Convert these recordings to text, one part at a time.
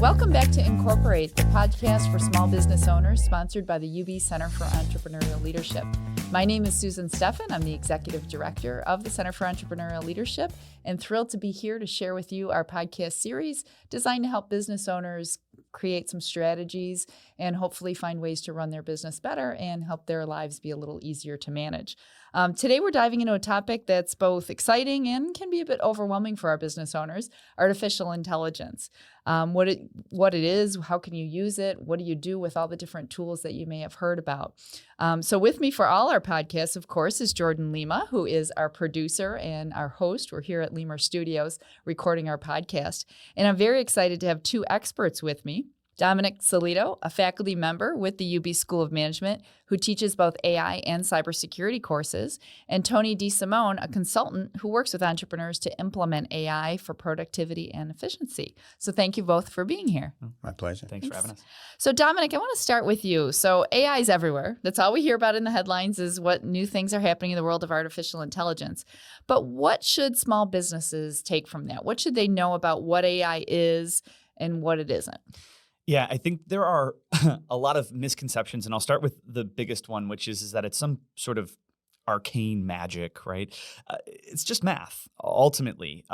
Welcome back to Incorporate, the podcast for small business owners, sponsored by the UB Center for Entrepreneurial Leadership. My name is Susan Steffan. I'm the Executive Director of the Center for Entrepreneurial Leadership, and thrilled to be here to share with you our podcast series designed to help business owners create some strategies and hopefully find ways to run their business better and help their lives be a little easier to manage. Today, we're diving into a topic that's both exciting and can be a bit overwhelming for our business owners: artificial intelligence. What it is, how can you use it, what do you do with all the different tools that you may have heard about. So with me for all our podcasts, of course, is Jordan Lema, who is our producer and our host. We're here at Lemur Studios recording our podcast. And I'm very excited to have two experts with me. Dominic Sellitto, a faculty member with the UB School of Management who teaches both AI and cybersecurity courses, and Tony DeSimone, a consultant who works with entrepreneurs to implement AI for productivity and efficiency. So thank you both for being here. My pleasure. Thanks for having us. So Dominic, I want to start with you. So AI is everywhere. That's all we hear about in the headlines is what new things are happening in the world of artificial intelligence. But what should small businesses take from that? What should they know about what AI is and what it isn't? Yeah, I think there are a lot of misconceptions, and I'll start with the biggest one, which is that it's some sort of arcane magic, right? It's just math, ultimately.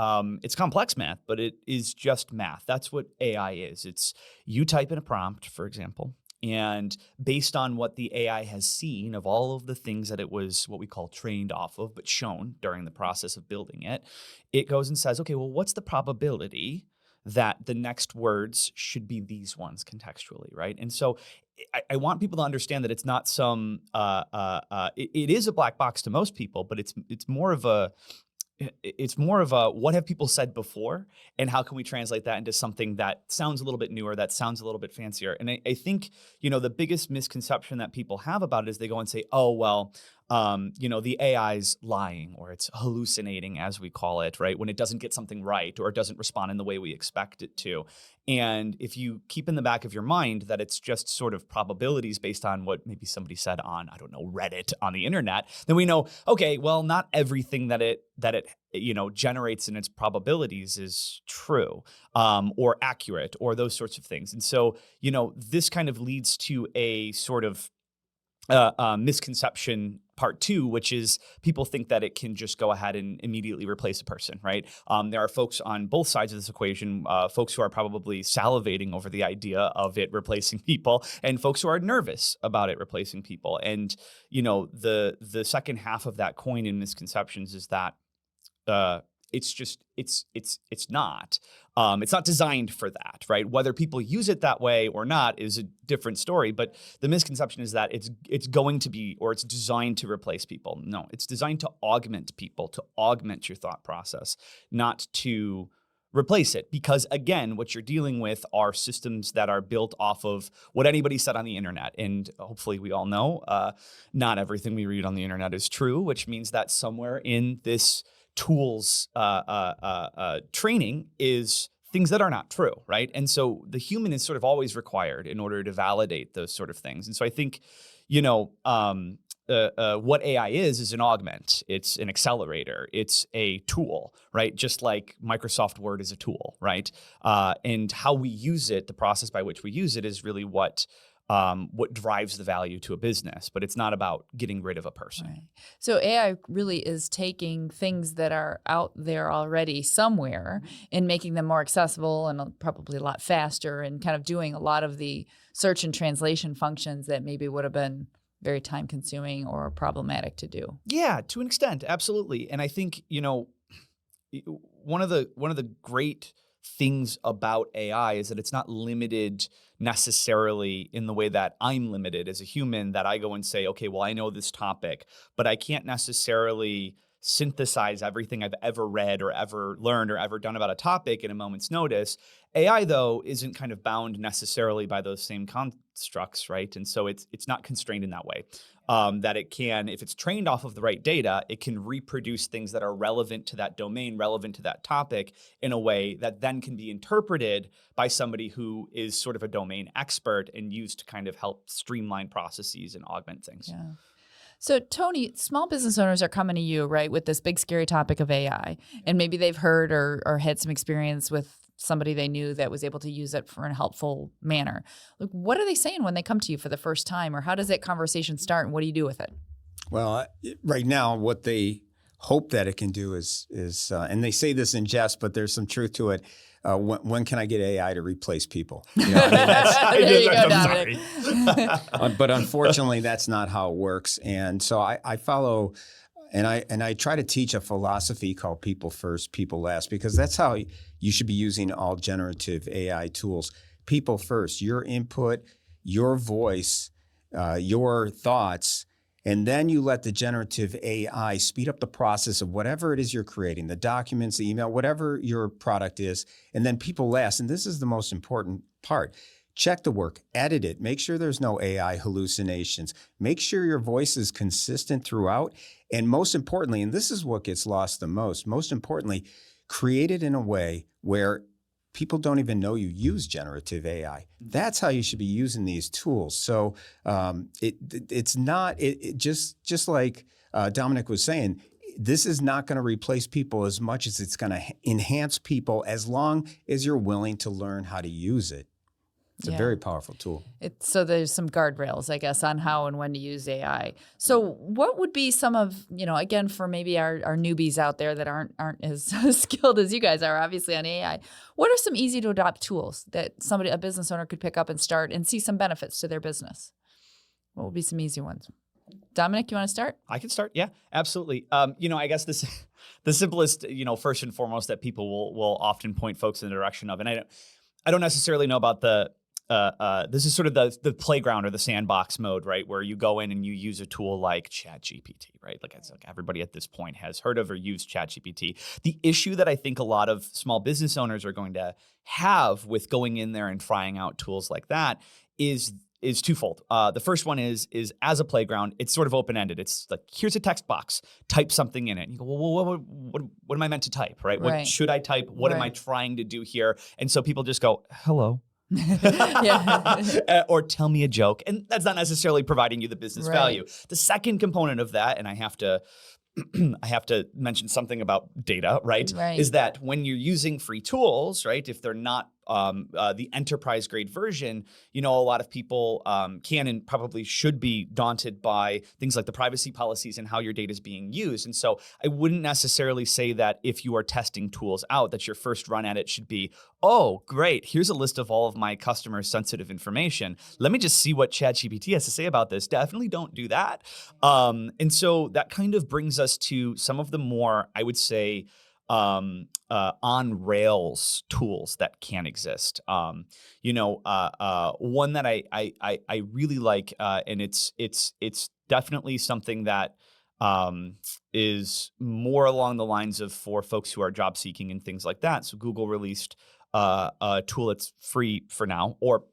It's complex math, but it is just math. That's what AI is. It's you type in a prompt, for example, and based on what the AI has seen of all of the things that it was what we call trained off of, but shown during the process of building it, it goes and says, okay, well, what's the probability that the next words should be these ones contextually, right? And so I want people to understand that it's not some, it is a black box to most people, but it's more of a what have people said before, and how can we translate that into something that sounds a little bit newer, that sounds a little bit fancier. And I think, the biggest misconception that people have about it is they go and say, oh, well, the AI's lying, or it's hallucinating, as we call it, right? When it doesn't get something right, or it doesn't respond in the way we expect it to. And if you keep in the back of your mind that it's just sort of probabilities based on what maybe somebody said on, I don't know, Reddit on the internet, then we know, okay, well, not everything that it generates in its probabilities is true, or accurate, or those sorts of things. And so, this kind of leads to a sort of misconception part two, which is people think that it can just go ahead and immediately replace a person, right? There are folks on both sides of this equation, folks who are probably salivating over the idea of it replacing people, and folks who are nervous about it replacing people. And, the second half of that coin in misconceptions is that it's not. It's not designed for that, right? Whether people use it that way or not is a different story. But the misconception is that it's going to be, or it's designed to replace people. No, it's designed to augment people, to augment your thought process, not to replace it. Because again, what you're dealing with are systems that are built off of what anybody said on the internet. And hopefully we all know not everything we read on the internet is true, which means that somewhere in this tools training is things that are not true, right? And so the human is sort of always required in order to validate those sort of things. And so I think, what AI is an augment. It's an accelerator. It's a tool, right? Just like Microsoft Word is a tool, right? And how we use it, the process by which we use it, is really what drives the value to a business, but it's not about getting rid of a person. Right. So AI really is taking things that are out there already somewhere and making them more accessible and probably a lot faster, and kind of doing a lot of the search and translation functions that maybe would have been very time consuming or problematic to do. Yeah, to an extent, absolutely. And I think, one of the great things about AI is that it's not limited necessarily in the way that I'm limited as a human, that I go and say, okay, well, I know this topic, but I can't necessarily synthesize everything I've ever read or ever learned or ever done about a topic in a moment's notice. AI, though, isn't kind of bound necessarily by those same constructs, right? And so it's not constrained in that way. That it can, if it's trained off of the right data, it can reproduce things that are relevant to that domain, relevant to that topic, in a way that then can be interpreted by somebody who is sort of a domain expert and used to kind of help streamline processes and augment things. Yeah. So, Tony, small business owners are coming to you, right, with this big, scary topic of AI. And maybe they've heard or had some experience with somebody they knew that was able to use it for a helpful manner. Like, what are they saying when they come to you for the first time? Or how does that conversation start, and what do you do with it? Well, right now, what they hope that it can do is and they say this in jest, but there's some truth to it. When can I get AI to replace people? You know, There you go, Dominic. but unfortunately, that's not how it works. And so I follow, and I try to teach a philosophy called people first, people last, because that's how you should be using all generative AI tools. People first, your input, your voice, your thoughts. And then you let the generative AI speed up the process of whatever it is you're creating, the documents, the email, whatever your product is. And then people last. And this is the most important part. Check the work, edit it, make sure there's no AI hallucinations, make sure your voice is consistent throughout. And most importantly, and this is what gets lost the most importantly, create it in a way where people don't even know you use generative AI. That's how you should be using these tools. So it's not just like Dominic was saying. This is not going to replace people as much as it's going to enhance people, as long as you're willing to learn how to use it. It's a very powerful tool. So there's some guardrails, I guess, on how and when to use AI. So what would be some of, again, for maybe our newbies out there that aren't as skilled as you guys are, obviously, on AI, what are some easy to adopt tools that a business owner could pick up and start and see some benefits to their business? What would be some easy ones? Dominic, you want to start? I can start. Yeah, absolutely. I guess the simplest, first and foremost, that people will often point folks in the direction of, and I don't necessarily know about this is sort of the playground or the sandbox mode, right? Where you go in and you use a tool like ChatGPT, right? Like everybody at this point has heard of or used ChatGPT. The issue that I think a lot of small business owners are going to have with going in there and trying out tools like that is twofold. The first one is as a playground, it's sort of open-ended. It's like, here's a text box, type something in it. And you go, well, what am I meant to type, right? What should I type? What am I trying to do here? And so people just go, hello. Or tell me a joke. And that's not necessarily providing you the business value. The second component of that, and I have to mention something about data, right? Is that when you're using free tools, right? If they're not the enterprise grade version, a lot of people can and probably should be daunted by things like the privacy policies and how your data is being used. And so I wouldn't necessarily say that if you are testing tools out, that your first run at it should be, oh, great, here's a list of all of my customers' sensitive information. Let me just see what ChatGPT has to say about this. Definitely don't do that. And so that kind of brings us to some of the more, I would say, on Rails tools that can exist. One that I really like, and it's definitely something that is more along the lines of for folks who are job seeking and things like that. So Google released a tool that's free for now, or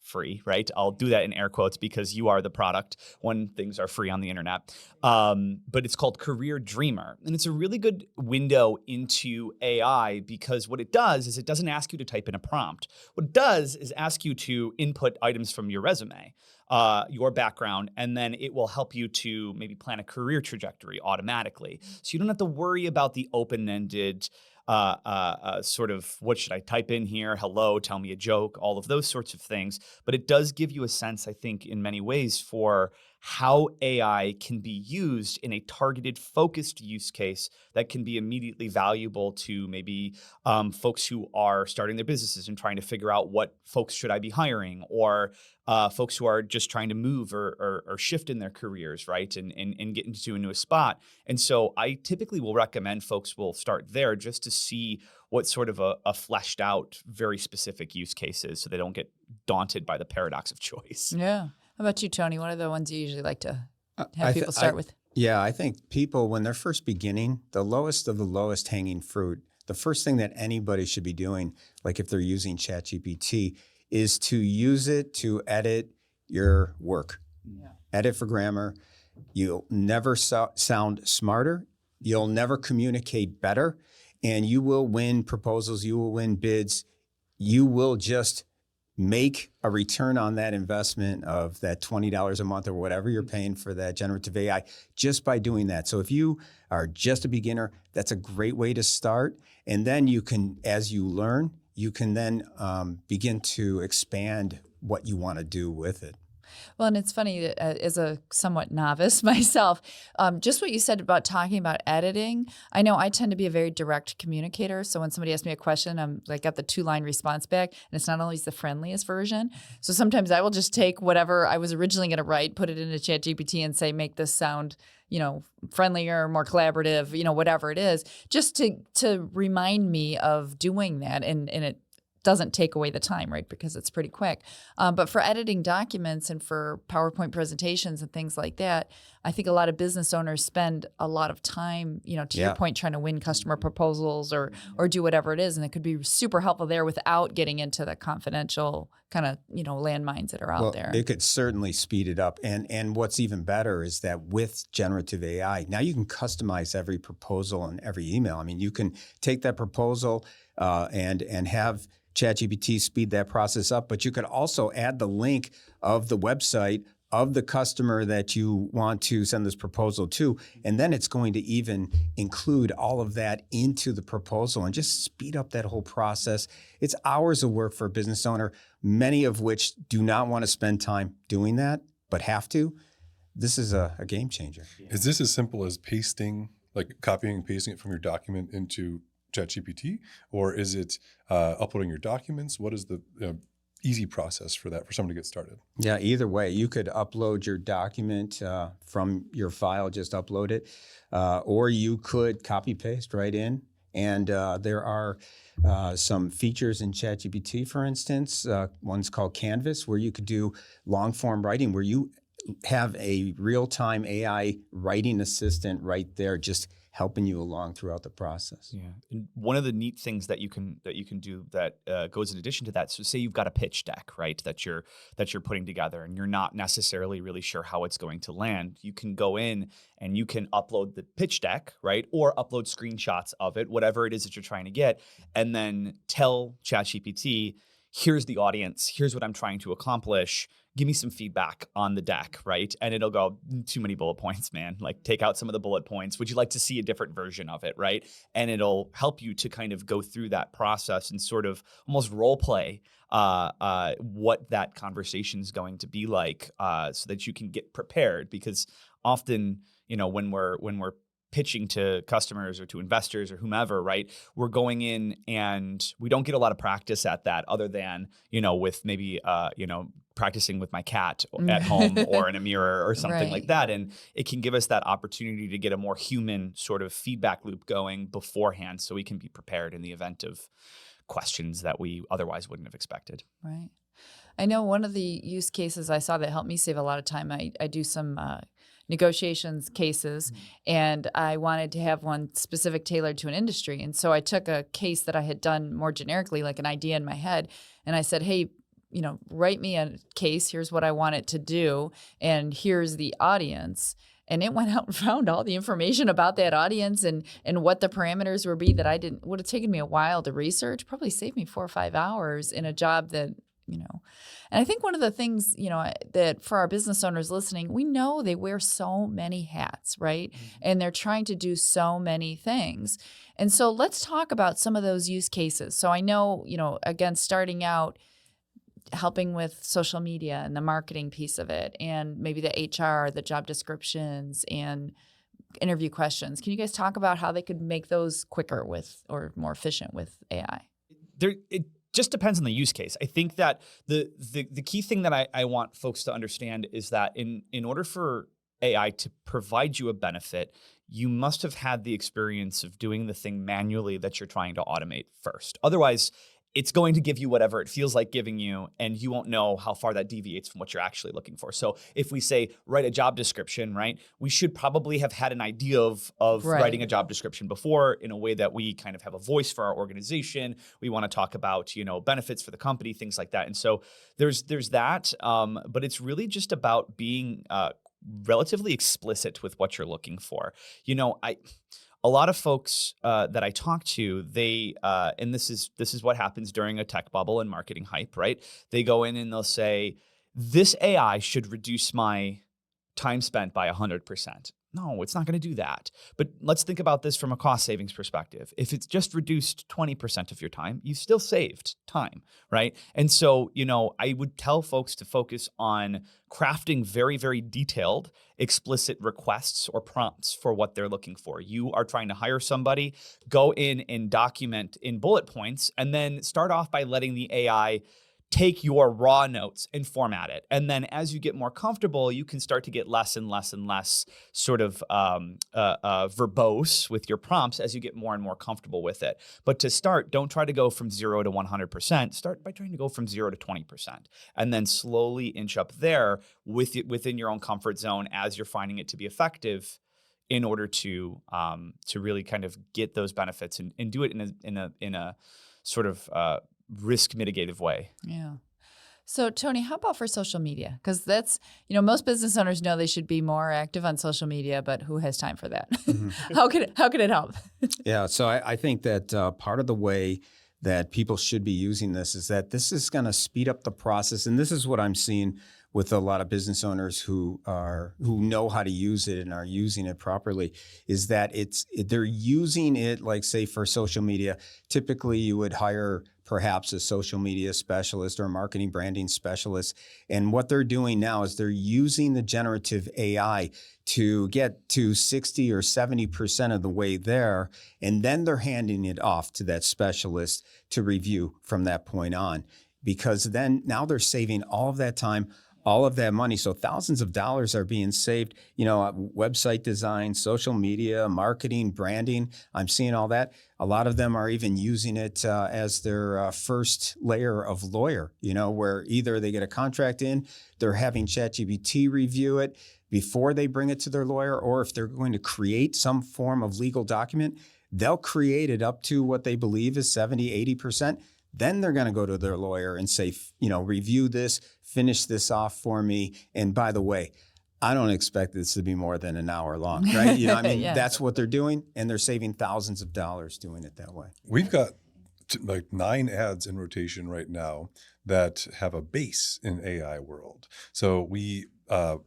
free, right? I'll do that in air quotes because you are the product when things are free on the internet. But it's called Career Dreamer. And it's a really good window into AI because what it does is it doesn't ask you to type in a prompt. What it does is ask you to input items from your resume, your background, and then it will help you to maybe plan a career trajectory automatically. So you don't have to worry about the open-ended sort of, what should I type in here? Hello, tell me a joke, all of those sorts of things. But it does give you a sense, I think, in many ways for how AI can be used in a targeted, focused use case that can be immediately valuable to maybe folks who are starting their businesses and trying to figure out what folks should I be hiring, or folks who are just trying to move or shift in their careers, right, and get into a new spot. And so I typically will recommend folks will start there just to see what sort of a fleshed out, very specific use case is so they don't get daunted by the paradox of choice. Yeah. How about you, Tony? What are the ones you usually like to have people start with? Yeah, I think people, when they're first beginning, the lowest of the lowest hanging fruit, the first thing that anybody should be doing, like if they're using ChatGPT, is to use it to edit your work. Yeah. Edit for grammar. You'll never sound smarter. You'll never communicate better. And you will win proposals. You will win bids. You will just make a return on that investment of that $20 a month or whatever you're paying for that generative AI just by doing that. So if you are just a beginner, that's a great way to start. And then you can, as you learn, you can then begin to expand what you want to do with it. Well, and it's funny, as a somewhat novice myself, just what you said about talking about editing. I know I tend to be a very direct communicator. So when somebody asks me a question, I got the 2-line response back, and it's not always the friendliest version. So sometimes I will just take whatever I was originally going to write, put it into ChatGPT and say, make this sound, friendlier, more collaborative, whatever it is, just to remind me of doing that. And it doesn't take away the time, right? Because it's pretty quick. But for editing documents and for PowerPoint presentations and things like that, I think a lot of business owners spend a lot of time, to your point, trying to win customer proposals or do whatever it is. And it could be super helpful there without getting into the confidential kind of, landmines that are out there. It could certainly speed it up. And what's even better is that with generative AI, now you can customize every proposal and every email. I mean, you can take that proposal and have ChatGPT speed that process up, but you could also add the link of the website of the customer that you want to send this proposal to, and then it's going to even include all of that into the proposal and just speed up that whole process. It's hours of work for a business owner, many of which do not want to spend time doing that, but have to. This is a game changer. Is this as simple as pasting, like copying and pasting it from your document into ChatGPT, or is it uploading your documents? What is the easy process for that for someone to get started? Yeah, either way, you could upload your document from your file, just upload it, or you could copy paste right in. And there are some features in ChatGPT, for instance. One's called Canvas, where you could do long form writing, where you have a real-time AI writing assistant right there, just helping you along throughout the process. Yeah, and one of the neat things that you can do that goes in addition to that. So, say you've got a pitch deck, right, that you're putting together, and you're not necessarily really sure how it's going to land. You can go in and you can upload the pitch deck, right, or upload screenshots of it, whatever it is that you're trying to get, and then tell ChatGPT, here's the audience, here's what I'm trying to accomplish. Give me some feedback on the deck, right? And it'll go, too many bullet points, man. Like, take out some of the bullet points. Would you like to see a different version of it, right? And it'll help you to kind of go through that process and sort of almost role play what that conversation is going to be like, so that you can get prepared. Because often, when we're pitching to customers or to investors or whomever, right, we're going in and we don't get a lot of practice at that, other than, with maybe, practicing with my cat at home or in a mirror or something like that. And it can give us that opportunity to get a more human sort of feedback loop going beforehand, so we can be prepared in the event of questions that we otherwise wouldn't have expected. Right. I know one of the use cases I saw that helped me save a lot of time, I do some negotiations cases, and I wanted to have one specific tailored to an industry. And so I took a case that I had done more generically, like an idea in my head, and I said, hey, write me a case. Here's what I want it to do, and here's the audience. And it went out and found all the information about that audience and what the parameters would be that would have taken me a while to research. Probably saved me 4 or 5 hours in a job that, And I think one of the things, that for our business owners listening, we know they wear so many hats, right? Mm-hmm. And they're trying to do so many things. And so let's talk about some of those use cases. So I know, again, starting out, helping with social media and the marketing piece of it, and maybe the HR, the job descriptions and interview questions. Can you guys talk about how they could make those quicker or more efficient with AI? It just depends on the use case. I think that the key thing that I want folks to understand is that in order for AI to provide you a benefit, you must have had the experience of doing the thing manually that you're trying to automate first. Otherwise, it's going to give you whatever it feels like giving you, and you won't know how far that deviates from what you're actually looking for. So if we say, write a job description, right, we should probably have had an idea of writing a job description before, in a way that we kind of have a voice for our organization. We want to talk about, benefits for the company, things like that. And so there's that, but it's really just about being relatively explicit with what you're looking for. a lot of folks that I talk to, they and this is what happens during a tech bubble and marketing hype, right? They go in and they'll say, this AI should reduce my time spent by 100%. No, it's not going to do that. But let's think about this from a cost savings perspective. If it's just reduced 20% of your time, you've still saved time, right? And so, I would tell folks to focus on crafting very, very detailed, explicit requests or prompts for what they're looking for. You are trying to hire somebody, go in and document in bullet points, and then start off by letting the AI take your raw notes and format it. And then as you get more comfortable, you can start to get less and less and less sort of verbose with your prompts as you get more and more comfortable with it. But to start, don't try to go from 0 to 100%. Start by trying to go from 0 to 20%. And then slowly inch up there within your own comfort zone as you're finding it to be effective, in order to really kind of get those benefits and do it in a sort of risk mitigative way. Yeah. So Tony, how about for social media? Because that's, most business owners know they should be more active on social media, but who has time for that? Mm-hmm. How could it help? Yeah. So I think that part of the way that people should be using this is that this is going to speed up the process. And this is what I'm seeing with a lot of business owners who know how to use it and are using it properly, is that they're using it, like, say, for social media. Typically, you would hire perhaps a social media specialist or a marketing branding specialist. And what they're doing now is they're using the generative AI to get to 60 or 70% of the way there. And then they're handing it off to that specialist to review from that point on. Because then now they're saving all of that time, all of that money. So thousands of dollars are being saved, website design, social media, marketing, branding. I'm seeing all that. A lot of them are even using it as their first layer of lawyer, where either they get a contract in, they're having ChatGPT review it before they bring it to their lawyer, or if they're going to create some form of legal document, they'll create it up to what they believe is 70, 80%. Then they're going to go to their lawyer and say, review this, finish this off for me. And by the way, I don't expect this to be more than an hour long, right? Yeah. That's what they're doing, and they're saving thousands of dollars doing it that way. We've got like 9 ads in rotation right now that have a base in AI world. So we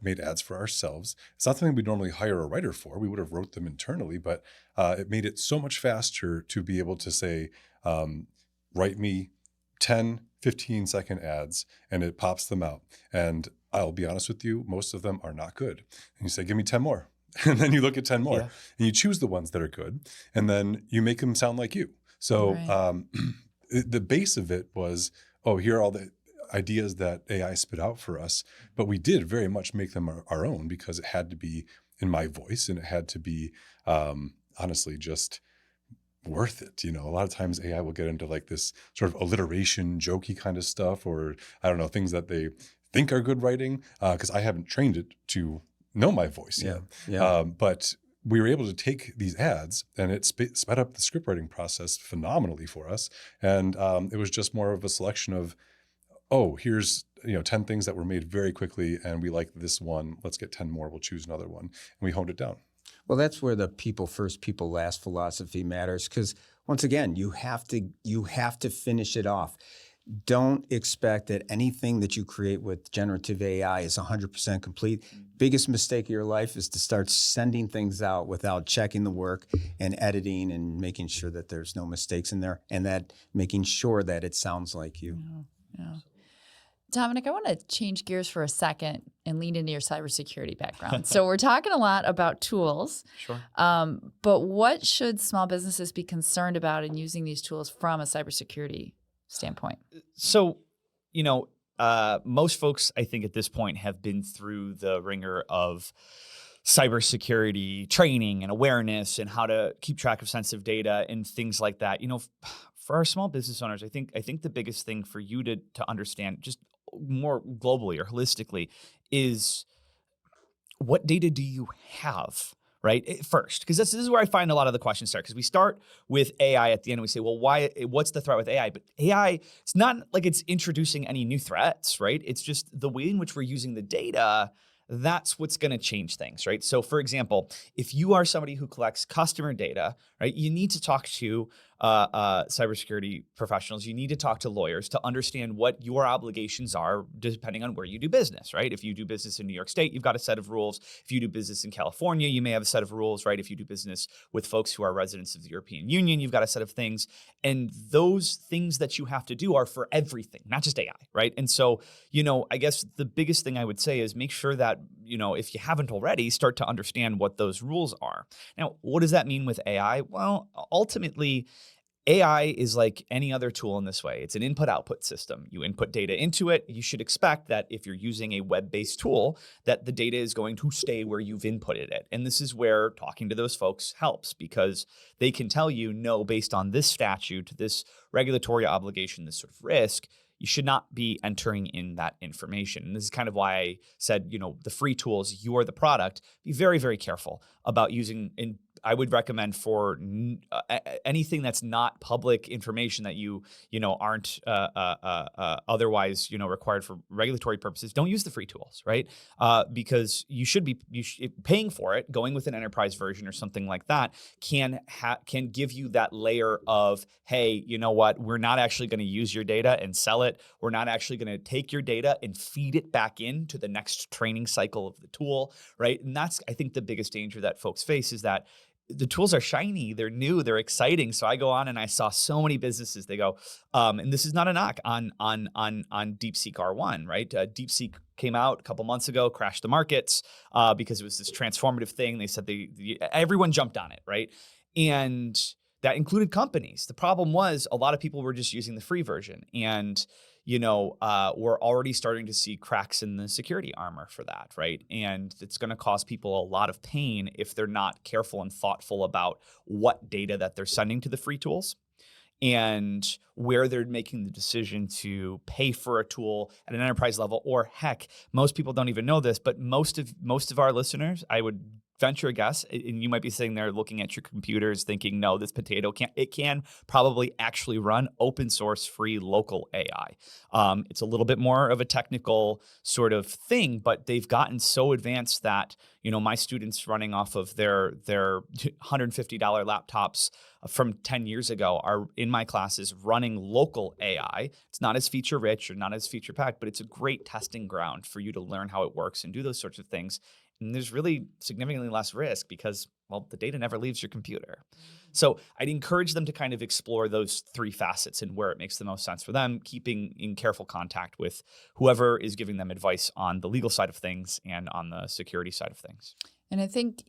made ads for ourselves. It's not something we normally hire a writer for. We would have wrote them internally, but it made it so much faster to be able to say, write me 10, 15-second ads, and it pops them out. And I'll be honest with you, most of them are not good. And you say, give me 10 more. And then you look at 10 more. Yeah. And you choose the ones that are good. And then you make them sound like you. So right. The base of it was, here are all the ideas that AI spit out for us. But we did very much make them our own, because it had to be in my voice, and it had to be honestly just worth it. A lot of times AI will get into like this sort of alliteration, jokey kind of stuff, or I don't know, things that they think are good writing, because I haven't trained it to know my voice yet. Yeah. But we were able to take these ads, and it sped up the script writing process phenomenally for us. And it was just more of a selection of, here's 10 things that were made very quickly, and we like this one. Let's get 10 more. We'll choose another one. And we honed it down. Well, that's where the people first, people last philosophy matters, because once again, you have to finish it off. Don't expect that anything that you create with generative AI is 100% complete. Biggest mistake of your life is to start sending things out without checking the work and editing and making sure that there's no mistakes in there, and that making sure that it sounds like you. Yeah. Dominic, I want to change gears for a second and lean into your cybersecurity background. So we're talking a lot about tools. Sure. But what should small businesses be concerned about in using these tools from a cybersecurity standpoint? So, most folks, I think at this point, have been through the ringer of cybersecurity training and awareness and how to keep track of sensitive data and things like that. For our small business owners, I think the biggest thing for you to understand, just more globally or holistically, is what data do you have, right? First, because this is where I find a lot of the questions start, because we start with AI at the end and we say, well, what's the threat with AI? But AI, it's not like it's introducing any new threats, right? It's just the way in which we're using the data that's what's going to change things, right? So for example, if you are somebody who collects customer data, right, you need to talk to cybersecurity professionals. You need to talk to lawyers to understand what your obligations are depending on where you do business, right? If you do business in New York State, you've got a set of rules. If you do business in California, you may have a set of rules, right? If you do business with folks who are residents of the European Union, you've got a set of things. And those things that you have to do are for everything, not just AI, right? And so, I guess the biggest thing I would say is make sure that, if you haven't already, start to understand what those rules are. Now, what does that mean with AI? Well, ultimately, AI is like any other tool in this way. It's an input-output system. You input data into it. You should expect that if you're using a web-based tool, that the data is going to stay where you've inputted it. And this is where talking to those folks helps, because they can tell you, no, based on this statute, this regulatory obligation, this sort of risk, you should not be entering in that information. And this is kind of why I said, the free tools, you're the product. Be very, very careful about using, and I would recommend for anything that's not public information that you aren't otherwise required for regulatory purposes. Don't use the free tools, right? Because you should be paying for it. Going with an enterprise version or something like that can give you that layer of, hey, you know what? We're not actually going to use your data and sell it. We're not actually going to take your data and feed it back into the next training cycle of the tool, right? And that's, I think, the biggest danger that folks face is that the tools are shiny, they're new, they're exciting. So I go on and I saw so many businesses, they go, and this is not a knock on DeepSeek R1, right? DeepSeek came out a couple months ago, crashed the markets because it was this transformative thing. They said everyone jumped on it, right? And that included companies. The problem was a lot of people were just using the free version, and we're already starting to see cracks in the security armor for that, right? And it's going to cause people a lot of pain if they're not careful and thoughtful about what data that they're sending to the free tools and where they're making the decision to pay for a tool at an enterprise level. Or heck, most people don't even know this, but most of our listeners, I would venture a guess, and you might be sitting there looking at your computers thinking, no, this potato can probably actually run open source free local AI. It's a little bit more of a technical sort of thing, but they've gotten so advanced that, my students running off of their $150 laptops from 10 years ago are in my classes running local AI. It's not as feature rich or not as feature packed, but it's a great testing ground for you to learn how it works and do those sorts of things. And there's really significantly less risk because, well, the data never leaves your computer. So I'd encourage them to kind of explore those three facets and where it makes the most sense for them, keeping in careful contact with whoever is giving them advice on the legal side of things and on the security side of things. And I think,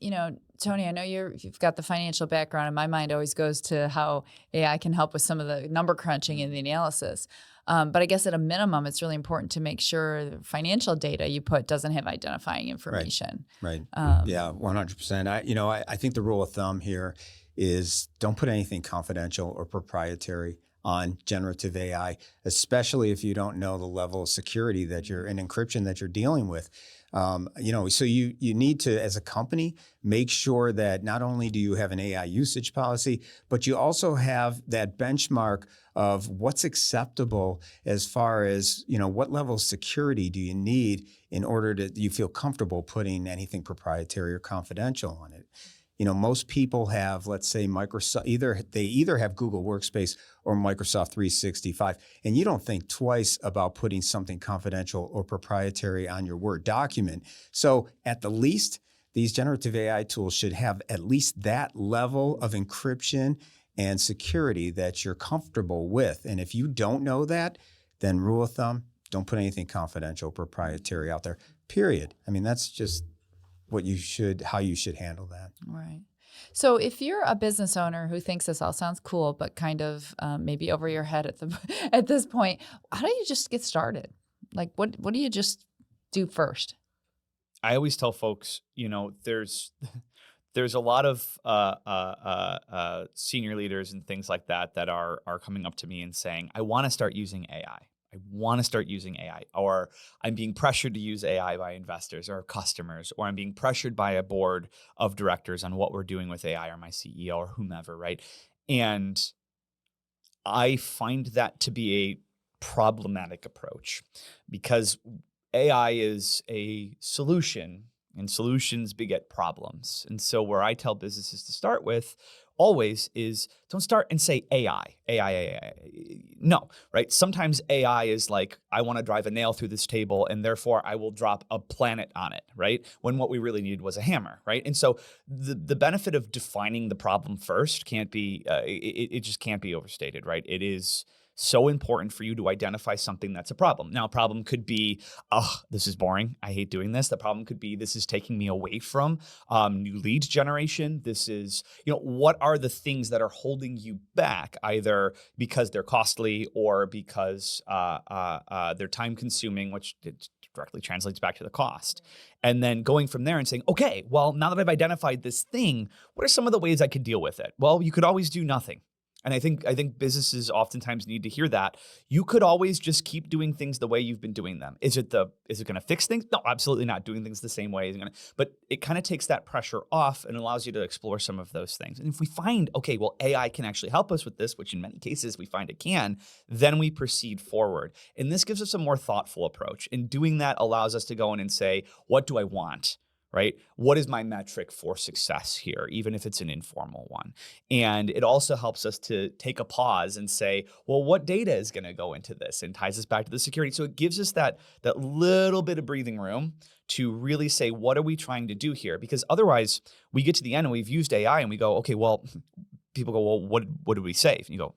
Tony, I know you've got the financial background, and my mind always goes to how AI can help with some of the number crunching and the analysis. But I guess at a minimum, it's really important to make sure the financial data you put doesn't have identifying information. Right. Yeah, 100%. I think the rule of thumb here is don't put anything confidential or proprietary on generative AI, especially if you don't know the level of security that you're and encryption that you're dealing with. So you need to, as a company, make sure that not only do you have an AI usage policy, but you also have that benchmark of what's acceptable as far as, what level of security do you need in order to you feel comfortable putting anything proprietary or confidential on it. Most people have, let's say, Microsoft, either have Google Workspace or Microsoft 365, and you don't think twice about putting something confidential or proprietary on your Word document. So at the least, these generative AI tools should have at least that level of encryption and security that you're comfortable with. And if you don't know that, then rule of thumb, don't put anything confidential or proprietary out there, period. I mean, that's just how you should handle that. Right. So if you're a business owner who thinks this all sounds cool, but kind of maybe over your head at this point, how do you just get started? Like, what do you just do first? I always tell folks, there's a lot of senior leaders and things like that are coming up to me and saying, I want to start using AI. I want to start using AI, or I'm being pressured to use AI by investors or customers, or I'm being pressured by a board of directors on what we're doing with AI, or my CEO or whomever, right? And I find that to be a problematic approach because AI is a solution, and solutions beget problems. And so where I tell businesses to start with always is don't start and say AI. No, right? Sometimes AI is like, I want to drive a nail through this table and therefore I will drop a planet on it, right? When what we really needed was a hammer, right? And so the benefit of defining the problem first can't be, it just can't be overstated, right? It is so important for you to identify something that's a problem. Now, a problem could be, oh, this is boring. I hate doing this. The problem could be, this is taking me away from new lead generation. This is, what are the things that are holding you back, either because they're costly or because they're time consuming, which directly translates back to the cost. And then going from there and saying, okay, well, now that I've identified this thing, what are some of the ways I could deal with it? Well, you could always do nothing. And I think businesses oftentimes need to hear that. You could always just keep doing things the way you've been doing them. Is it going to fix things? No, absolutely not. Doing things the same way isn't going to. But it kind of takes that pressure off and allows you to explore some of those things. And if we find, okay, well, AI can actually help us with this, which in many cases we find it can, then we proceed forward. And this gives us a more thoughtful approach. And doing that allows us to go in and say, what do I want? Right? What is my metric for success here, even if it's an informal one? And it also helps us to take a pause and say, well, what data is going to go into this, and ties us back to the security. So it gives us that little bit of breathing room to really say, what are we trying to do here? Because otherwise we get to the end and we've used AI and we go, okay, well, people go, well, what did we save? And you go,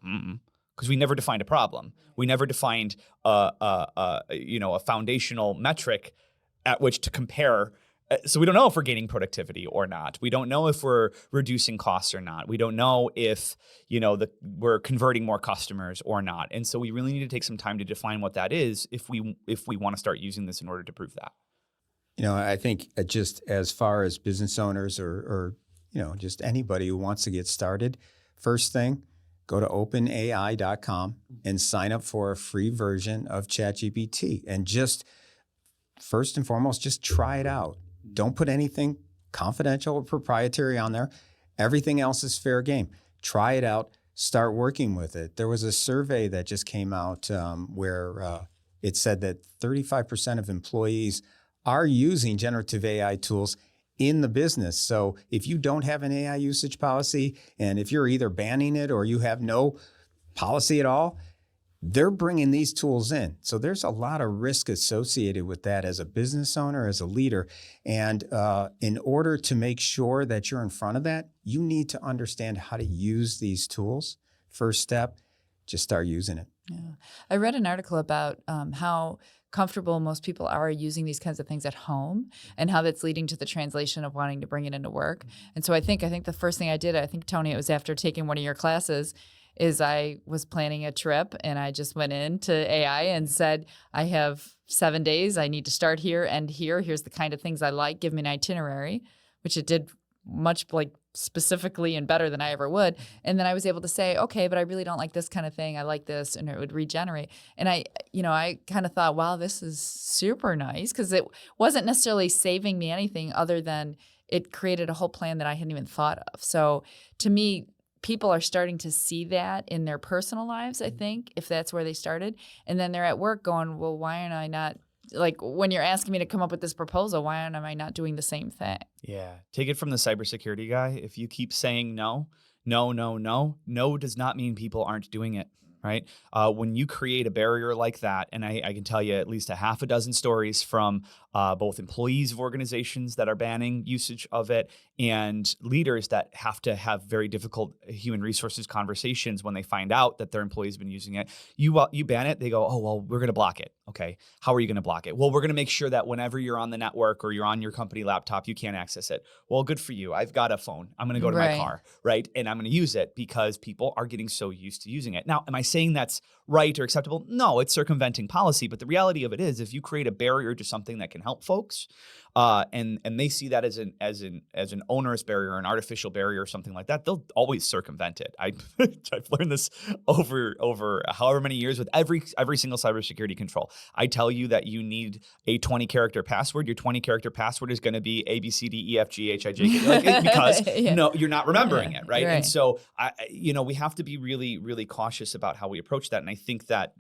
because we never defined a problem. We never defined a foundational metric at which to compare. So we don't know if we're gaining productivity or not. We don't know if we're reducing costs or not. We don't know if, we're converting more customers or not. And so we really need to take some time to define what that is if we want to start using this in order to prove that. I think just as far as business owners or just anybody who wants to get started, first thing, go to openai.com and sign up for a free version of ChatGPT. And just first and foremost, just try it out. Don't put anything confidential or proprietary on there. Everything else is fair game. Try it out. Start working with it. There was a survey that just came out where it said that 35% of employees are using generative AI tools in the business. So if you don't have an AI usage policy, and if you're either banning it or you have no policy at all, they're bringing these tools in. So there's a lot of risk associated with that as a business owner, as a leader. And in order to make sure that you're in front of that, you need to understand how to use these tools. First step, just start using it. Yeah. I read an article about how comfortable most people are using these kinds of things at home and how that's leading to the translation of wanting to bring it into work. And so I think the first thing I did, Tony, it was after taking one of your classes, is I was planning a trip and I just went into AI and said, I have 7 days. I need to start here, end here. Here's the kind of things I like. Give me an itinerary, which it did much specifically and better than I ever would. And then I was able to say, okay, but I really don't like this kind of thing. I like this, and it would regenerate. And I kind of thought, wow, this is super nice, because it wasn't necessarily saving me anything other than it created a whole plan that I hadn't even thought of. So to me, people are starting to see that in their personal lives, I think, if that's where they started. And then they're at work going, well, why aren't I not, when you're asking me to come up with this proposal, why aren't I not doing the same thing? Yeah. Take it from the cybersecurity guy. If you keep saying no does not mean people aren't doing it. Right? When you create a barrier like that, and I can tell you at least a half a dozen stories from both employees of organizations that are banning usage of it and leaders that have to have very difficult human resources conversations when they find out that their employees have been using it. You ban it, they go, oh, well, we're going to block it. Okay. How are you going to block it? Well, we're going to make sure that whenever you're on the network or you're on your company laptop, you can't access it. Well, good for you. I've got a phone. I'm going to go to my car, right? And I'm going to use it because people are getting so used to using it. Now, am I saying that's right or acceptable? No, it's circumventing policy. But the reality of it is, if you create a barrier to something that can help folks, and they see that as an onerous barrier, an artificial barrier, or something like that, they'll always circumvent it. I've learned this over however many years with every single cybersecurity control. I tell you that you need a 20-character password. Your 20-character password is going to be A B C D E F G H I J K, because no, you're not remembering it, right? And so we have to be really, really cautious about how we approach that. And I think that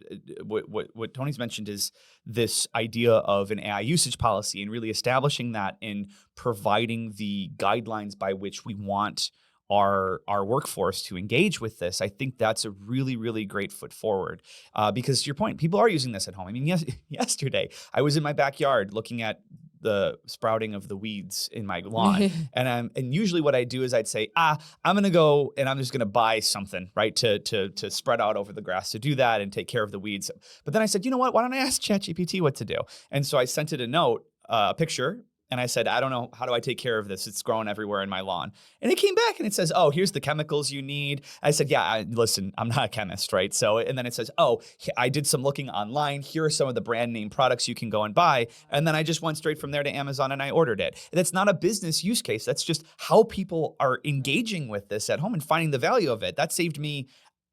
what Tony's mentioned is this idea of an AI usage policy, and really establishing that and providing the guidelines by which we want our workforce to engage with this. I think that's a really, really great foot forward, because to your point, people are using this at home. I mean, yesterday I was in my backyard looking at the sprouting of the weeds in my lawn. and usually what I do is I'd say, I'm going to go and I'm just going to buy something, right, to spread out over the grass to do that and take care of the weeds. But then I said, you know what, why don't I ask ChatGPT what to do? And so I sent it a note, a picture, and I said, I don't know, how do I take care of this? It's growing everywhere in my lawn. And it came back and it says, oh, here's the chemicals you need. I said, yeah, listen, I'm not a chemist, right? So, and then it says, oh, I did some looking online. Here are some of the brand name products you can go and buy. And then I just went straight from there to Amazon and I ordered it. And that's not a business use case. That's just how people are engaging with this at home and finding the value of it. That saved me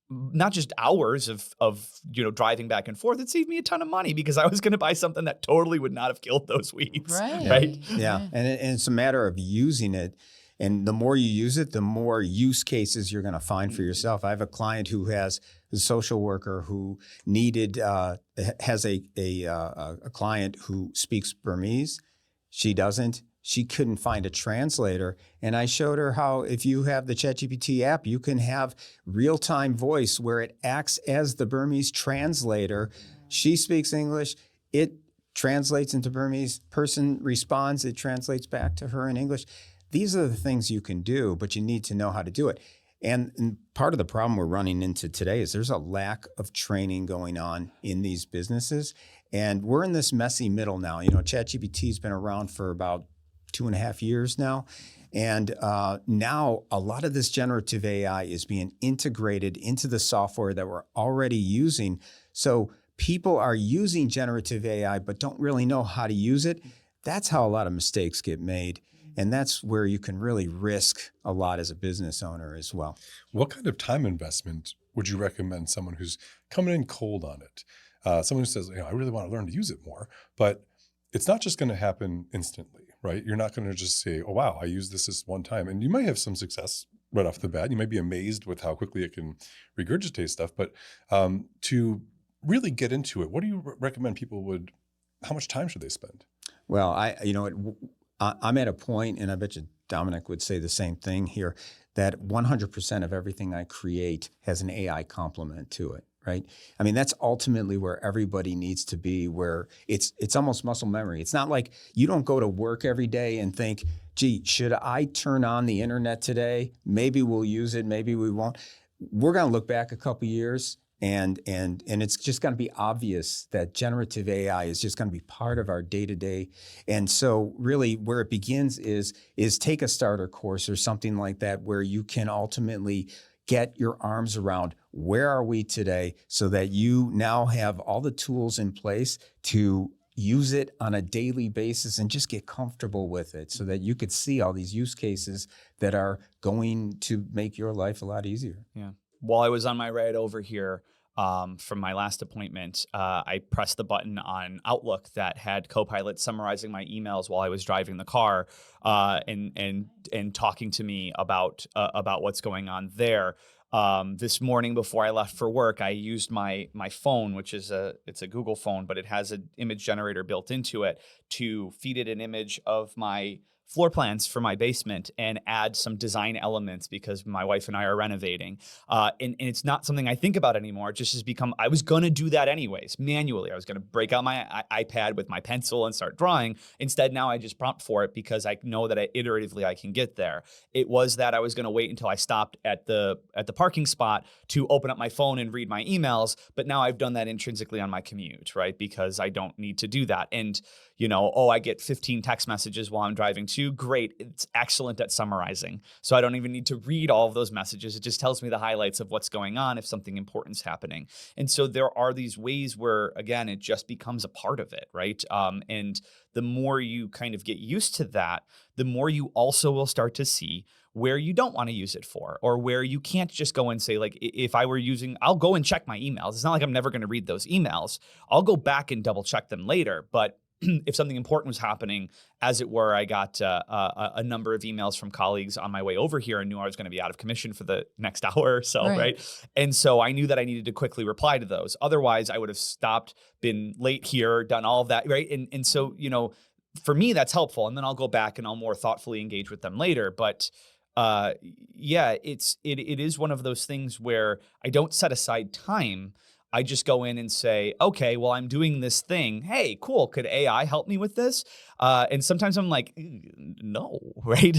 not just hours of driving back and forth. It saved me a ton of money because I was going to buy something that totally would not have killed those weeds. Right. Yeah. And it's a matter of using it. And the more you use it, the more use cases you're going to find for yourself. I have a client who has a social worker who has a client who speaks Burmese. She doesn't. She couldn't find a translator. And I showed her how if you have the ChatGPT app, you can have real-time voice where it acts as the Burmese translator. She speaks English. It translates into Burmese. Person responds. It translates back to her in English. These are the things you can do, but you need to know how to do it. And part of the problem we're running into today is there's a lack of training going on in these businesses. And we're in this messy middle now. ChatGPT's been around for about 2.5 years now. And now a lot of this generative AI is being integrated into the software that we're already using. So people are using generative AI, but don't really know how to use it. That's how a lot of mistakes get made. And that's where you can really risk a lot as a business owner as well. What kind of time investment would you recommend someone who's coming in cold on it? Someone who says, I really want to learn to use it more, but it's not just going to happen instantly. Right? You're not going to just say, oh, wow, I used this one time. And you might have some success right off the bat. You might be amazed with how quickly it can regurgitate stuff. But to really get into it, what do you recommend how much time should they spend? Well, I'm at a point, and I bet you Dominic would say the same thing here, that 100% of everything I create has an AI complement to it. Right? I mean, that's ultimately where everybody needs to be, where it's almost muscle memory. It's not like you don't go to work every day and think, gee, should I turn on the internet today? Maybe we'll use it, maybe we won't. We're going to look back a couple years and it's just going to be obvious that generative AI is just going to be part of our day-to-day. And so really where it begins is take a starter course or something like that where you can ultimately get your arms around where are we today so that you now have all the tools in place to use it on a daily basis and just get comfortable with it so that you could see all these use cases that are going to make your life a lot easier. Yeah. While I was on my ride over here from my last appointment, I pressed the button on Outlook that had Copilot summarizing my emails while I was driving the car and talking to me about what's going on there. This morning before I left for work, I used my phone, which is it's a Google phone, but it has an image generator built into it to feed it an image of my floor plans for my basement and add some design elements because my wife and I are renovating. And it's not something I think about anymore. It just has become, I was going to do that anyways, manually. I was going to break out my iPad with my pencil and start drawing. Instead, now I just prompt for it because I know that iteratively I can get there. It was that I was going to wait until I stopped at the parking spot to open up my phone and read my emails. But now I've done that intrinsically on my commute, right? Because I don't need to do that. And I get 15 text messages while I'm driving to, great. It's excellent at summarizing. So I don't even need to read all of those messages. It just tells me the highlights of what's going on if something important's happening. And so there are these ways where, again, it just becomes a part of it, right? And the more you kind of get used to that, the more you also will start to see where you don't want to use it for, or where you can't just go and say, like, if I were using, I'll go and check my emails. It's not like I'm never going to read those emails. I'll go back and double check them later. But if something important was happening, as it were, I got a number of emails from colleagues on my way over here and knew I was going to be out of commission for the next hour or so, right? And so I knew that I needed to quickly reply to those. Otherwise, I would have stopped, been late here, done all of that, right? And so, you know, for me, that's helpful. And then I'll go back and I'll more thoughtfully engage with them later. But yeah, it is one of those things where I don't set aside time. I just go in and say, okay, well, I'm doing this thing. Hey, cool. Could AI help me with this? And sometimes I'm like, no, right?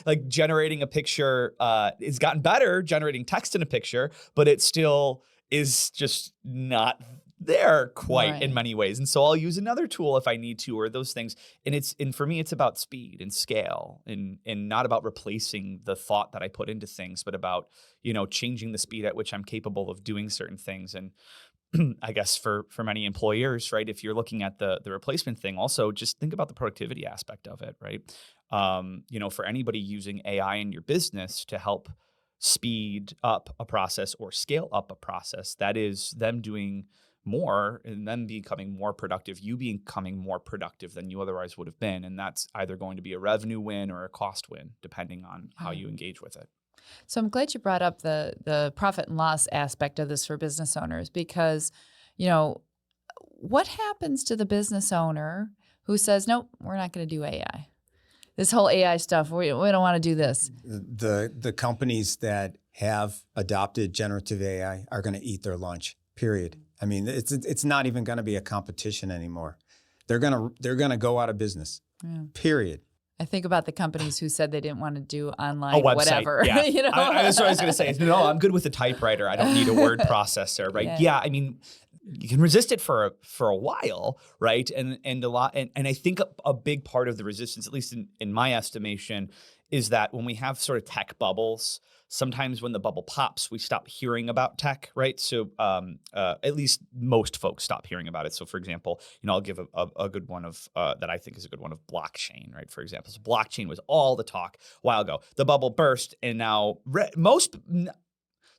Like generating a picture, it's gotten better generating text in a picture, but it still is just not there quite in many ways. And so I'll use another tool if I need to, or those things. And for me, it's about speed and scale, and not about replacing the thought that I put into things, but about, you know, changing the speed at which I'm capable of doing certain things. And I guess for many employers, right, if you're looking at the replacement thing, also just think about the productivity aspect of it, right? You know, for anybody using AI in your business to help speed up a process or scale up a process, that is them doing more and then becoming more productive, you becoming more productive than you otherwise would have been. And that's either going to be a revenue win or a cost win, depending on how you engage with it. So I'm glad you brought up the profit and loss aspect of this for business owners, because, you know, what happens to the business owner who says, nope, we're not going to do AI? This whole AI stuff, we don't want to do this. The companies that have adopted generative AI are going to eat their lunch, period. I mean, it's not even going to be a competition anymore. They're gonna go out of business. Period. I think about the companies who said they didn't want to do online, a website, whatever. Yeah. You know, that's what I was going to say. No, I'm good with a typewriter. I don't need a word processor, right? Yeah. I mean, you can resist it for a while, right? And I think a big part of the resistance, at least in my estimation, is that when we have sort of tech bubbles, sometimes when the bubble pops, we stop hearing about tech, right? So at least most folks stop hearing about it. So for example, you know, I'll give a good one of that I think is a good one of blockchain, right? For example, so blockchain was all the talk a while ago. The bubble burst, and now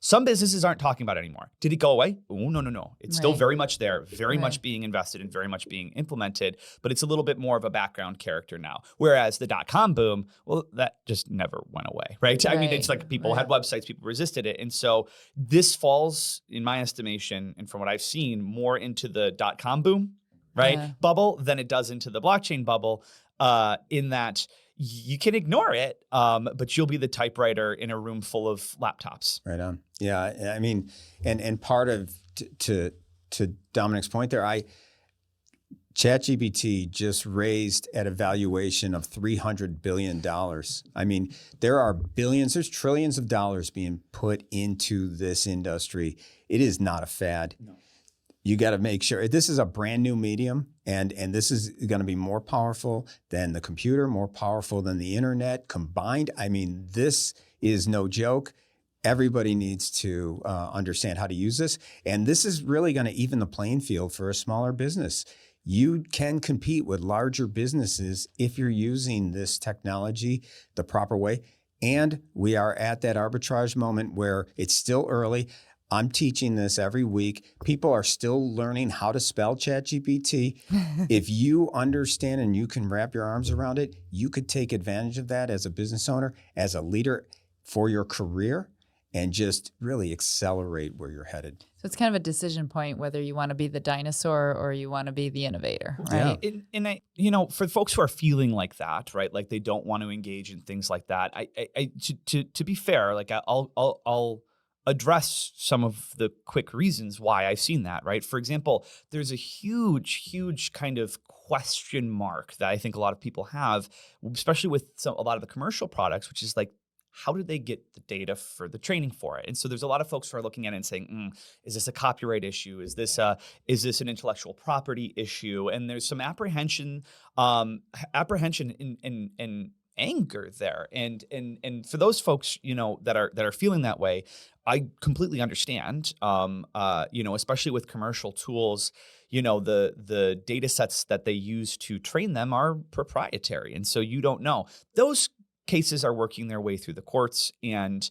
some businesses aren't talking about it anymore. Did it go away? Oh, no. It's still very much there, very much being invested in, very much being implemented, but it's a little bit more of a background character now. Whereas the .com boom, well, that just never went away, right? I mean, it's like people had websites, people resisted it. And so this falls, in my estimation, and from what I've seen, more into the .com boom, right? Bubble than it does into the blockchain bubble, in that you can ignore it, but you'll be the typewriter in a room full of laptops. Right on. Yeah, I mean, and part of to Dominic's point there, ChatGPT just raised at a valuation of $300 billion. I mean, there are billions, there's trillions of dollars being put into this industry. It is not a fad. No. You got to make sure this is a brand new medium, and this is going to be more powerful than the computer, more powerful than the internet combined. I mean, this is no joke. Everybody needs to understand how to use this. And this is really going to even the playing field for a smaller business. You can compete with larger businesses if you're using this technology the proper way. And we are at that arbitrage moment where it's still early. I'm teaching this every week. People are still learning how to spell ChatGPT. If you understand and you can wrap your arms around it, you could take advantage of that as a business owner, as a leader for your career, and just really accelerate where you're headed. So it's kind of a decision point whether you want to be the dinosaur or you want to be the innovator, right? Yeah. And I, you know, for folks who are feeling like that, right, like they don't want to engage in things like that, to be fair, like I'll address some of the quick reasons why I've seen that, right? For example, there's a huge kind of question mark that I think a lot of people have, especially with a lot of the commercial products, which is like, how did they get the data for the training for it? And so there's a lot of folks who are looking at it and saying, is this a copyright issue? Is this an intellectual property issue? And there's some apprehension and anger there. And for those folks, that are feeling that way, I completely understand. Especially with commercial tools, the data sets that they use to train them are proprietary. And so you don't know. Those cases are working their way through the courts, and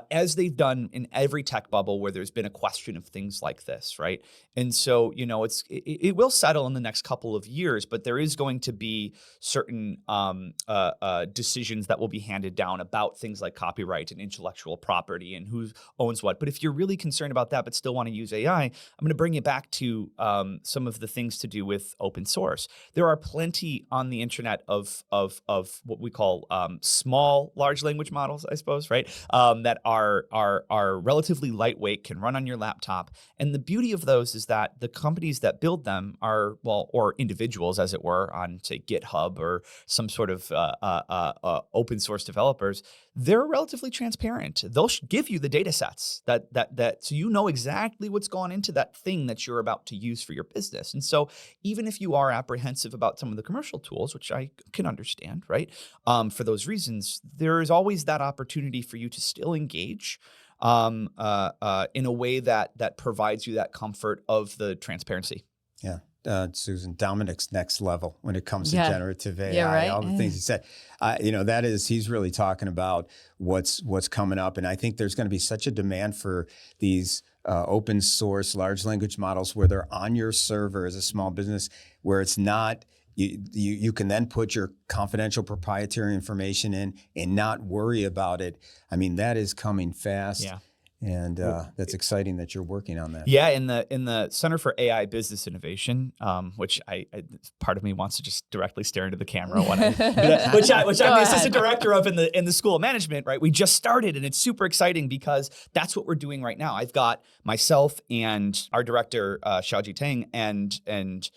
as they've done in every tech bubble where there's been a question of things like this, right? And so, it will settle in the next couple of years, but there is going to be certain decisions that will be handed down about things like copyright and intellectual property and who owns what. But if you're really concerned about that but still want to use AI, I'm going to bring you back to some of the things to do with open source. There are plenty on the internet of what we call small large language models, I suppose, right? That are relatively lightweight, can run on your laptop. And the beauty of those is that the companies that build them are, or individuals, as it were, on say GitHub or some sort of open source developers, they're relatively transparent. They'll give you the data sets that so you know exactly what's gone into that thing that you're about to use for your business. And so even if you are apprehensive about some of the commercial tools, which I can understand, right? For those reasons, there is always that opportunity for you to still engage in a way that provides you that comfort of the transparency. Yeah. Susan, Dominic's next level when it comes to generative AI, right? all the things he said, he's really talking about what's coming up. And I think there's going to be such a demand for these open source large language models where they're on your server as a small business, where it's not, you can then put your confidential proprietary information in and not worry about it. I mean, that is coming fast. Yeah. And that's exciting that you're working on that. Yeah, in the Center for AI Business Innovation, which I part of me wants to just directly stare into the camera when I do that, which I'm the assistant director of in the School of Management. Right, we just started, and it's super exciting because that's what we're doing right now. I've got myself and our director Xiaoji Tang and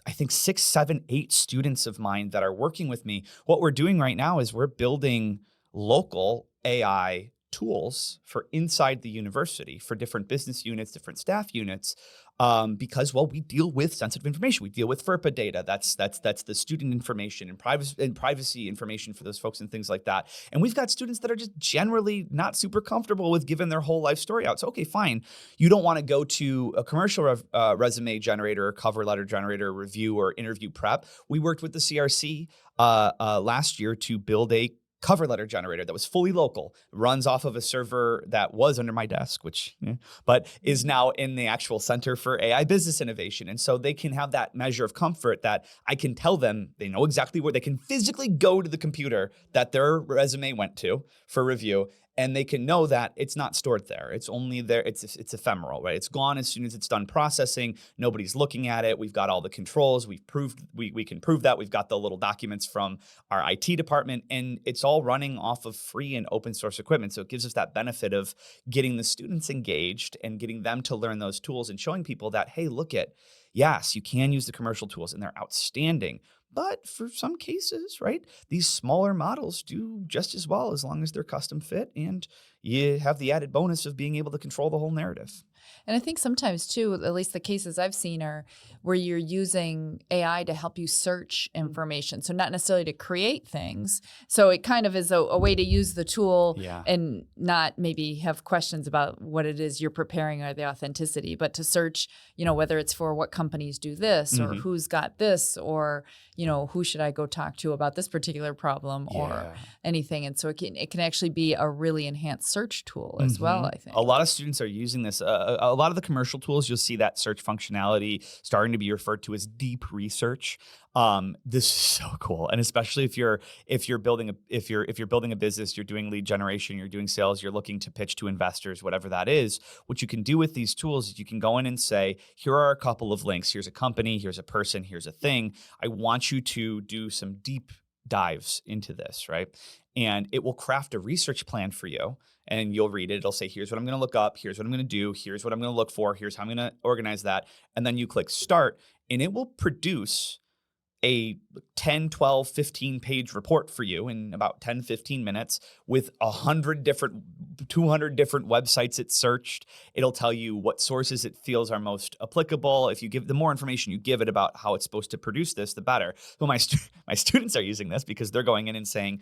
I think 6, 7, 8 students of mine that are working with me. What we're doing right now is we're building local AI tools for inside the university for different business units, different staff units, because we deal with sensitive information. We deal with FERPA data. That's the student information and privacy information for those folks and things like that. And we've got students that are just generally not super comfortable with giving their whole life story out. So okay, fine, you don't want to go to a commercial resume generator, or cover letter generator, review, or interview prep. We worked with the CRC last year to build a cover letter generator that was fully local, runs off of a server that was under my desk, but is now in the actual Center for AI Business Innovation. And so they can have that measure of comfort that I can tell them they know exactly where they can physically go to the computer that their resume went to for review. And they can know that it's not stored there. It's only there. It's ephemeral, right? It's gone as soon as it's done processing. Nobody's looking at it. We've got all the controls. We can prove that. We've got the little documents from our IT department, and it's all running off of free and open source equipment. So it gives us that benefit of getting the students engaged and getting them to learn those tools and showing people that, hey, yes, you can use the commercial tools and they're outstanding. But for some cases, right, these smaller models do just as well as long as they're custom fit, and you have the added bonus of being able to control the whole narrative. And I think sometimes too, at least the cases I've seen are where you're using AI to help you search information. So not necessarily to create things. So it kind of is a way to use the tool and not maybe have questions about what it is you're preparing or the authenticity, but to search, whether it's for what companies do this or who's got this, or, who should I go talk to about this particular problem or anything. And so it can actually be a really enhanced search tool as well, I think. A lot of students are using this. A lot of the commercial tools, you'll see that search functionality starting to be referred to as deep research. This is so cool, and especially if you're building a business, you're doing lead generation, you're doing sales, you're looking to pitch to investors, whatever that is. What you can do with these tools is you can go in and say, here are a couple of links. Here's a company. Here's a person. Here's a thing. I want you to do some deep dives into this, right? And it will craft a research plan for you. And you'll read it. It'll say, here's what I'm going to look up. Here's what I'm going to do. Here's what I'm going to look for. Here's how I'm going to organize that. And then you click start, and it will produce a 10, 12, 15 page report for you in about 10, 15 minutes with 200 different websites it searched. It'll tell you what sources it feels are most applicable. If you give the more information you give it about how it's supposed to produce this, the better. So my students are using this because they're going in and saying,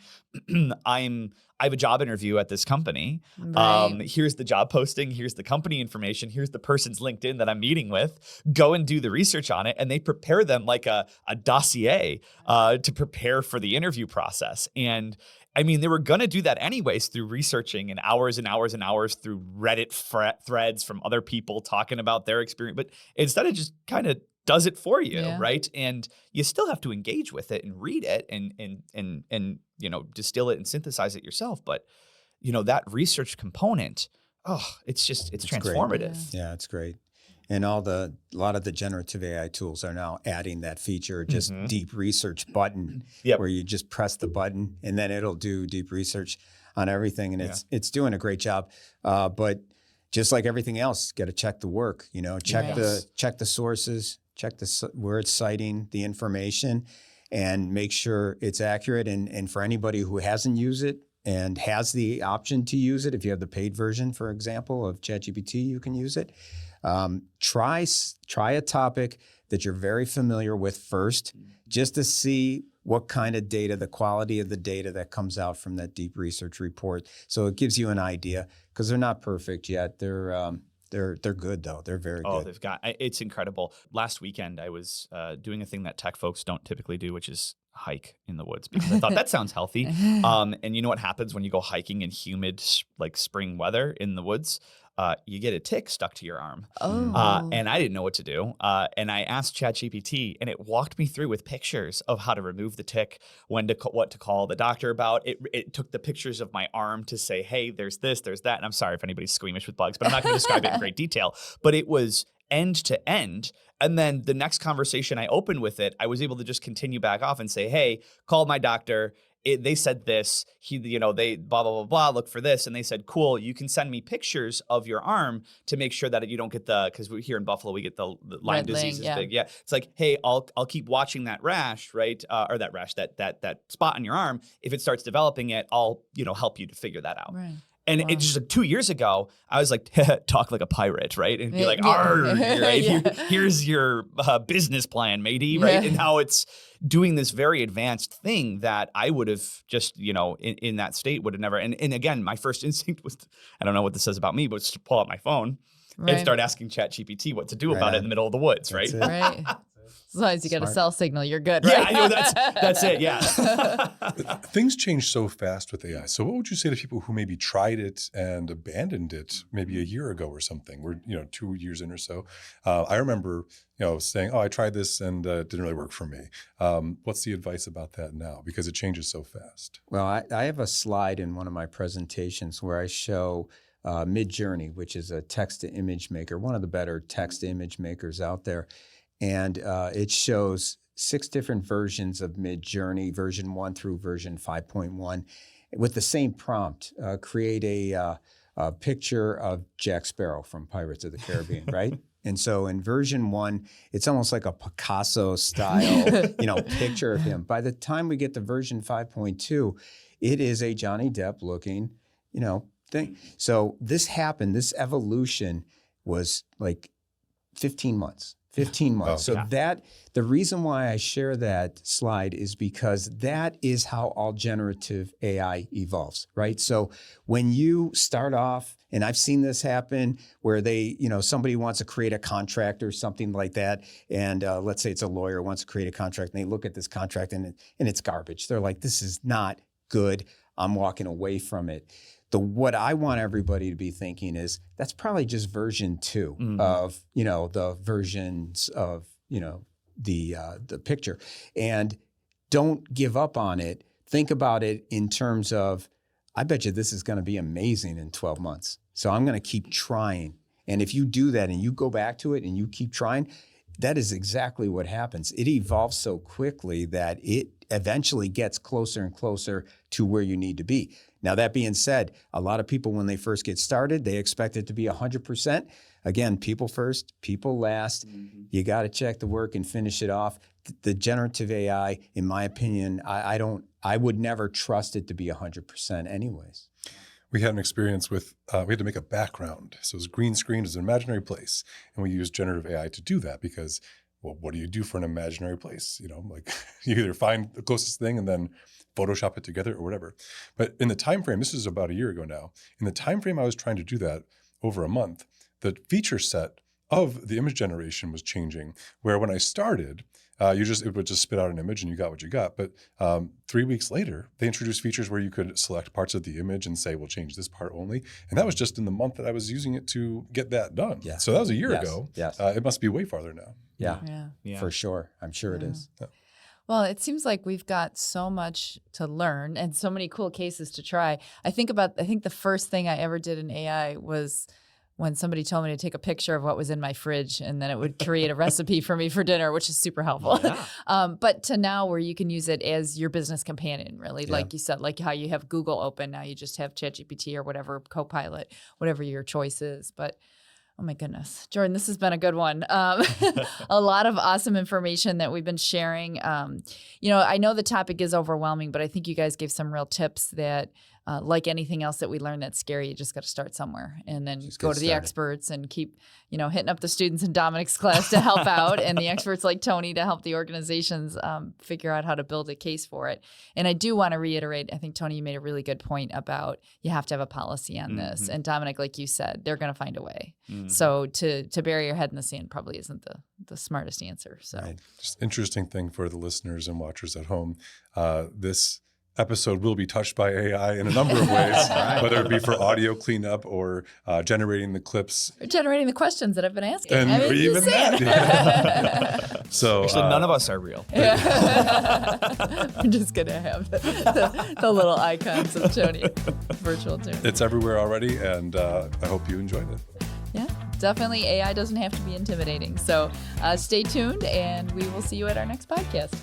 I have a job interview at this company. Right. Here's the job posting. Here's the company information. Here's the person's LinkedIn that I'm meeting with. Go and do the research on it. And they prepare them like a dossier to prepare for the interview process. And I mean, they were going to do that anyways through researching and hours and hours and hours through Reddit threads from other people talking about their experience. But instead it just kind of does it for you, right? And you still have to engage with it and read it and distill it and synthesize it yourself. But that research component, it's transformative. Great. Yeah, it's great. And a lot of the generative AI tools are now adding that feature, just deep research button, where you just press the button and then it'll do deep research on everything. And it's doing a great job. But just like everything else, got to check the work, check the sources, check where it's citing the information, and make sure it's accurate. And for anybody who hasn't used it and has the option to use it, if you have the paid version, for example, of ChatGPT, you can use it. Try a topic that you're very familiar with first, just to see what kind of data, the quality of the data that comes out from that deep research report. So it gives you an idea, because they're not perfect yet. They're good though. They're very good. It's incredible. Last weekend, I was doing a thing that tech folks don't typically do, which is hike in the woods, because I thought that sounds healthy. And you know what happens when you go hiking in humid, like spring weather in the woods? You get a tick stuck to your arm. And I didn't know what to do. And I asked ChatGPT, and it walked me through with pictures of how to remove the tick, what to call the doctor about. It took the pictures of my arm to say, hey, there's this, there's that. And I'm sorry if anybody's squeamish with bugs, but I'm not going to describe it in great detail. But it was end to end. And then the next conversation I opened with it, I was able to just continue back off and say, hey, call my doctor. They said this, they blah, blah, blah, blah, look for this. And they said, cool, you can send me pictures of your arm to make sure that you don't get because here in Buffalo, we get the Lyme disease is big. Yeah. It's like, hey, I'll keep watching that rash, right? Or that rash, that spot on your arm. If it starts developing it, I'll, help you to figure that out. Right. And it's just like 2 years ago, I was like, talk like a pirate, right? And be like, arr, right? Here's your business plan, matey, right? And how it's doing this very advanced thing that I would have just, in that state would have never. And again, my first instinct was, I don't know what this says about me, but it's to pull out my phone and start asking ChatGPT what to do about it in the middle of the woods, right? Right. As long as you get a cell signal, you're good, Yeah, right? I know that's it. Yeah. Things change so fast with AI. So what would you say to people who maybe tried it and abandoned it maybe a year ago or something? We're 2 years in or so. I remember saying, I tried this and it didn't really work for me. What's the advice about that now? Because it changes so fast. Well, I have a slide in one of my presentations where I show Midjourney, which is a text-to-image maker, one of the better text-to-image makers out there. And it shows 6 different versions of Midjourney, version 1 through version 5.1, with the same prompt. Create a picture of Jack Sparrow from Pirates of the Caribbean, right? And so in version 1, it's almost like a Picasso style, picture of him. By the time we get to version 5.2, it is a Johnny Depp looking, thing. So this evolution was like 15 months. 15 months. Oh, so the reason why I share that slide is because that is how all generative AI evolves, right? So when you start off, and I've seen this happen where somebody wants to create a contract or something like that. And let's say it's a lawyer wants to create a contract and they look at this contract and it's garbage. They're like, this is not good. I'm walking away from it. What I want everybody to be thinking is that's probably just version 2 of, the versions of, the picture. And don't give up on it. Think about it in terms of, I bet you this is going to be amazing in 12 months. So I'm going to keep trying. And if you do that and you go back to it and you keep trying, that is exactly what happens. It evolves so quickly that it eventually gets closer and closer to where you need to be. Now, that being said, a lot of people, when they first get started, they expect it to be 100%. Again, people first, people last. You got to check the work and finish it off. the generative AI, in my opinion, I would never trust it to be 100% anyways. We had an experience with, we had to make a background. So it was green screen, it was an imaginary place. And we used generative AI to do that because, well, what do you do for an imaginary place? You know, like you either find the closest thing and then Photoshop it together or whatever. But in the time frame, this is about a year ago now, in the time frame I was trying to do that over a month, the feature set of the image generation was changing, where when I started, it would just spit out an image and you got what you got. But 3 weeks later, they introduced features where you could select parts of the image and say, we'll change this part only. And that was just in the month that I was using it to get that done. Yeah. So that was a year ago. Yes. It must be way farther now. Yeah, for sure. I'm sure it is. Yeah. Well, it seems like we've got so much to learn and so many cool cases to try. I think the first thing I ever did in AI was when somebody told me to take a picture of what was in my fridge and then it would create a recipe for me for dinner, which is super helpful. Yeah. But to now where you can use it as your business companion, really, Yeah. like you said, like how you have Google open, now you just have ChatGPT or whatever, Copilot, whatever your choice is. But oh my goodness, Jordan, this has been a good one. A lot of awesome information that we've been sharing. I know the topic is overwhelming, but I think you guys gave some real tips that, like anything else that we learn that's scary, you just got to start somewhere and then Just go get to the started. experts and keep, hitting up the students in Dominic's class to help out and the experts like Tony to help the organizations figure out how to build a case for it. And I do want to reiterate, I think, Tony, you made a really good point about you have to have a policy on this. And Dominic, like you said, they're going to find a way. So to bury your head in the sand probably isn't the smartest answer. So Right. Just interesting thing for the listeners and watchers at home. This episode will be touched by AI in a number of ways, whether it be for audio cleanup or generating the clips. Or generating the questions that I've been asking. And I mean, even just saying. that. So Actually, none of us are real. We're just going to have the little icons of Tony virtual too. it's everywhere already, and I hope you enjoyed it. Yeah, definitely. AI doesn't have to be intimidating. So stay tuned and we will see you at our next podcast.